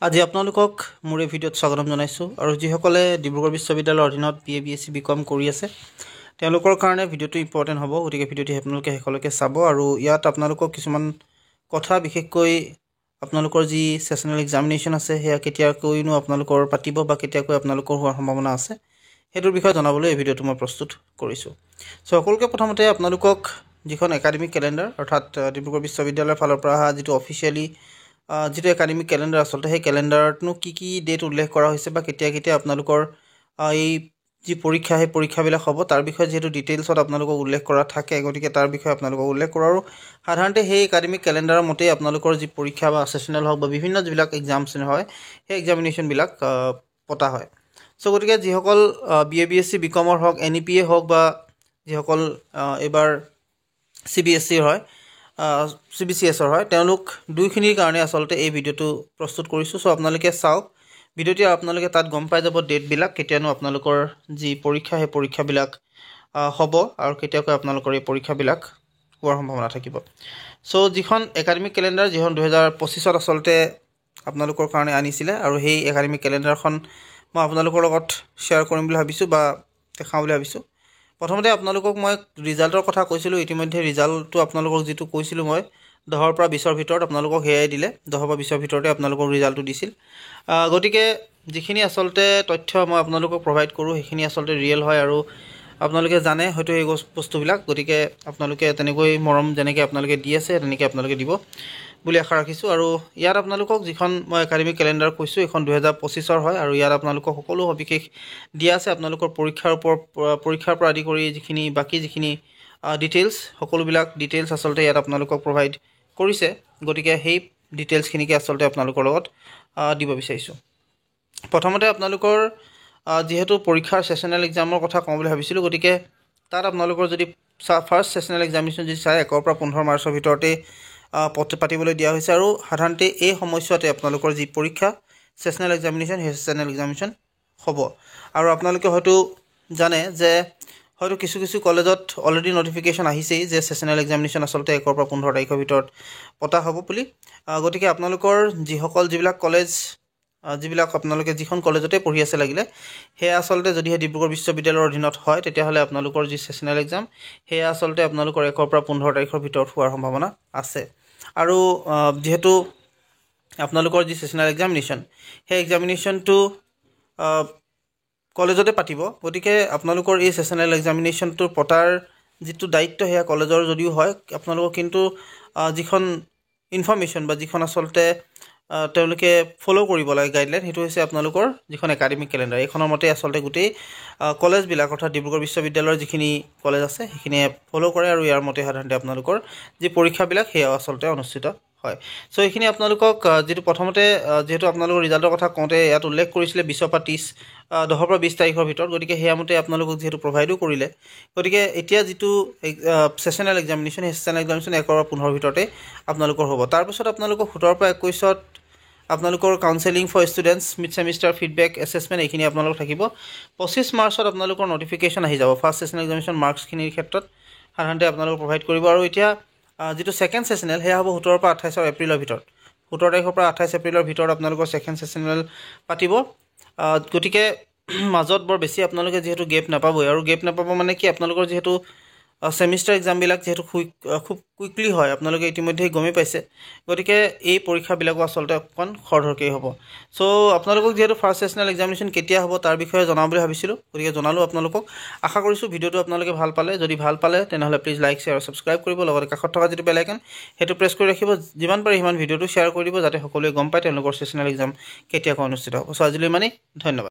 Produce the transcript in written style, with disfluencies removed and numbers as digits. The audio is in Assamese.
আজি আপোনালোকক মোৰ এই ভিডিঅ'ত স্বাগতম জনাইছোঁ আৰু যিসকলে ডিব্ৰুগড় বিশ্ববিদ্যালয়ৰ অধীনত BA BSc BCom কৰি আছে তেওঁলোকৰ কাৰণে ভিডিঅ'টো ইম্পৰ্টেণ্ট হ'ব। গতিকে ভিডিঅ'টি আপোনালোকে শেষলৈকে চাব আৰু ইয়াত আপোনালোকক কিছুমান কথা বিশেষকৈ আপোনালোকৰ যি সেশনাল এক্সামিনেশ্যন আছে সেয়া কেতিয়াকৈনো আপোনালোকৰ পাতিব বা কেতিয়াকৈ আপোনালোকৰ হোৱাৰ সম্ভাৱনা আছে সেইটোৰ বিষয়ে জনাবলৈ এই ভিডিঅ'টো মই প্ৰস্তুত কৰিছোঁ। সো সকলোকে প্ৰথমতে আপোনালোকক যিখন একাডেমিক কেলেণ্ডাৰ অৰ্থাৎ ডিব্ৰুগড় বিশ্ববিদ্যালয়ৰ ফালৰ পৰা অহা যিটো অফিচিয়েলি যিটো একাডেমিক কেলেণ্ডাৰ আচলতে সেই কেলেণ্ডাৰতনো কি ডেট উল্লেখ কৰা হৈছে বা কেতিয়া আপোনালোকৰ এই যি পৰীক্ষা সেই পৰীক্ষাবিলাক হ'ব তাৰ বিষয়ে যেহেতু ডিটেইলছত আপোনালোকক উল্লেখ কৰা থাকে, গতিকে তাৰ বিষয়ে আপোনালোকক উল্লেখ কৰোঁ। আৰু সাধাৰণতে সেই একাডেমিক কেলেণ্ডাৰৰ মতেই আপোনালোকৰ যি পৰীক্ষা বা সেশনাল হওক বা বিভিন্ন যিবিলাক এক্সামছ হয় সেই এক্সামিনেশ্যনবিলাক পতা হয়। সো গতিকে যিসকল BA BSc BComৰ হওক NEPA হওক বা যিসকল এইবাৰ CBSCৰ হয় CBCSৰ হয় তেওঁলোক দুইখিনিৰ কাৰণে আচলতে এই ভিডিঅ'টো প্ৰস্তুত কৰিছোঁ। সো আপোনালোকে চাওক ভিডিঅ'টি আপোনালোকে তাত গম পাই যাব ডেটবিলাক কেতিয়ানো আপোনালোকৰ যি পৰীক্ষা সেই পৰীক্ষাবিলাক হ'ব আৰু কেতিয়াকৈ আপোনালোকৰ এই পৰীক্ষাবিলাক হোৱাৰ সম্ভাৱনা থাকিব। সো যিখন একাডেমিক কেলেণ্ডাৰ যিখন 2025ত আচলতে আপোনালোকৰ কাৰণে আনিছিলে আৰু সেই একাডেমিক কেলেণ্ডাৰখন মই আপোনালোকৰ লগত শ্বেয়াৰ কৰিম বুলি ভাবিছোঁ বা দেখাওঁ বুলি ভাবিছোঁ। প্ৰথমতে আপোনালোকক মই ৰিজাল্টৰ কথা কৈছিলোঁ, ইতিমধ্যে ৰিজাল্টটো আপোনালোকক যিটো কৈছিলোঁ মই 10ৰ পৰা 20ৰ ভিতৰত আপোনালোকক সেয়াই দিলে, 10 বা 20ৰ ভিতৰতে আপোনালোকক ৰিজাল্টটো দিছিল। গতিকে যিখিনি আচলতে তথ্য মই আপোনালোকক প্ৰভাইড কৰোঁ সেইখিনি আচলতে ৰিয়েল হয় আৰু আপোনালোকে জানে হয়তো এই বস্তুবিলাক, গতিকে আপোনালোকে তেনেকৈ মৰম যেনেকৈ আপোনালোকে দি আছে তেনেকৈ আপোনালোকে দিব বুলি আশা ৰাখিছোঁ। আৰু ইয়াত আপোনালোকক যিখন মই একাডেমিক কেলেণ্ডাৰ কৈছোঁ এইখন 2025ৰ হয় আৰু ইয়াত আপোনালোকক সকলো সবিশেষ দিয়া আছে। আপোনালোকৰ পৰীক্ষাৰ পৰা আদি কৰি বাকী যিখিনি ডিটেইলছ সকলোবিলাক ডিটেইলছ আচলতে ইয়াত আপোনালোকক প্ৰভাইড কৰিছে, গতিকে সেই ডিটেইলছখিনিকে আচলতে আপোনালোকৰ লগত দিব বিচাৰিছোঁ। প্ৰথমতে আপোনালোকৰ যিহেতু পৰীক্ষাৰ সেশনাল এক্সামৰ কথা কওঁ বুলি ভাবিছিলোঁ, গতিকে তাত আপোনালোকৰ যদি ফাৰ্ষ্ট সেশনাল এক্সামিনেশ্যন যদি চাই 1ৰ পৰা 15 মাৰ্চৰ ভিতৰতে পাতিবলৈ দিয়া হৈছে আৰু সাধাৰণতে এই সময়ছোৱাতে আপোনালোকৰ যি পৰীক্ষা সেশনাল এক্সামিনেশ্যন সেই সেশনাল এক্সামিনেশ্যন হ'ব। আৰু আপোনালোকে হয়তো জানে যে হয়তো কিছু কলেজত অলৰেডি নটিফিকেশ্যন আহিছেই যে সেশনাল এক্সামিনেশ্যন আচলতে 1ৰ পৰা 15 তাৰিখৰ ভিতৰত পতা হ'ব বুলি। গতিকে আপোনালোকৰ যিবিলাক কলেজ যিবিলাক আপোনালোকে যিখন কলেজতে পঢ়ি আছে লাগিলে সেয়া আচলতে যদিহে ডিব্ৰুগড় বিশ্ববিদ্যালয়ৰ অধীনত হয় তেতিয়াহ'লে আপোনালোকৰ যি সেশনাল এক্সাম সেয়া আচলতে আপোনালোকৰ 1ৰ পৰা 15 তাৰিখৰ ভিতৰত হোৱাৰ সম্ভাৱনা আছে। আৰু যিহেতু আপোনালোকৰ যি সেশনাল এক্সামিনেশ্যন সেই এক্সামিনেশ্যনটো কলেজতে পাতিব, গতিকে আপোনালোকৰ এই সেশনাল এক্সামিনেশ্যনটো পতাৰ যিটো দায়িত্ব সেয়া কলেজৰ যদিও হয়, আপোনালোকৰ কিন্তু যিখন ইনফৰ্মেশ্যন বা যিখন আচলতে তেওঁলোকে ফ'ল' কৰিব লাগে গাইডলাইন সেইটো হৈছে আপোনালোকৰ যিখন একাডেমিক কেলেণ্ডাৰ। এইখনৰ মতে আচলতে গোটেই কলেজবিলাক অৰ্থাৎ ডিব্ৰুগড় বিশ্ববিদ্যালয়ৰ যিখিনি কলেজ আছে সেইখিনিয়ে ফ'ল' কৰে আৰু ইয়াৰ মতে সাধাৰণতে আপোনালোকৰ যি পৰীক্ষাবিলাক সেয়াও আচলতে অনুষ্ঠিত হয়। সো এইখিনি আপোনালোকক যিটো প্ৰথমতে যিহেতু আপোনালোকৰ ৰিজাল্টৰ কথা কওঁতে ইয়াত উল্লেখ কৰিছিলে 20ৰ পৰা 30 10ৰ পৰা 20 তাৰিখৰ ভিতৰত, গতিকে সেয়া মতে আপোনালোকক যিহেতু প্ৰভাইডো কৰিলে, গতিকে এতিয়া যিটো সেশনাল এক্সামিনেশ্যন সেই সেশনাল এক্সামিনেশ্যন 1ৰ পৰা 15ৰ ভিতৰতে আপোনালোকৰ হ'ব। তাৰপিছত আপোনালোকৰ 17ৰ পৰা 21ত আপোনালোকৰ counselling for students mid semester feedback assessment এইখিনি আপোনালোক থাকিব। 25 মাৰ্চত আপোনালোকৰ নটিফিকেশ্যন আহি যাব ফাৰ্ষ্ট সেশনাল এক্সামিনেশ্যন মাৰ্কছখিনিৰ ক্ষেত্ৰত সাধাৰণতে আপোনালোক প্ৰভাইড কৰিব। আৰু এতিয়া যিটো ছেকেণ্ড সেশনাল সেয়া হ'ব 17ৰ পৰা 28 এপ্ৰিলৰ ভিতৰত, 17 তাৰিখৰ পৰা 28 এপ্ৰিলৰ ভিতৰত আপোনালোকৰ ছেকেণ্ড সেশনাল পাতিব। গতিকে মাজত বৰ বেছি আপোনালোকে যিহেতু গেপ নাপাবই, আৰু গেপ নাপাব মানে কি আপোনালোকৰ যিহেতু ছেমিষ্টাৰ এক্সামবিলাক যিহেতু খুব কুইকলি হয় আপোনালোকে ইতিমধ্যেই গমেই পাইছে, গতিকে এই পৰীক্ষাবিলাকো আচলতে অকণমান খৰধৰকৈ হ'ব। সো আপোনালোকক যিহেতু ফাৰ্ষ্ট সেশনাল এক্সামিনেশ্যন কেতিয়া হ'ব তাৰ বিষয়ে জনাওঁ বুলি ভাবিছিলোঁ, গতিকে জনালোঁ আপোনালোকক। আশা কৰিছোঁ ভিডিঅ'টো আপোনালোকে ভাল পালে, যদি ভাল পালে তেনেহ'লে প্লিজ লাইক শ্বেয়াৰ আৰু ছাবস্ক্ৰাইব কৰিব, লগতে কাষত থকা যিটো বেল আইকন সেইটো প্ৰেছ কৰি ৰাখিব, যিমান পাৰে সিমান ভিডিঅ'টো শ্বেয়াৰ কৰি দিব যাতে সকলোৱে গম পায় তেওঁলোকৰ সেশনাল এক্সাম কেতিয়াকৈ অনুষ্ঠিত হ'ব। সো আজিলৈ ইমানেই, ধন্যবাদ।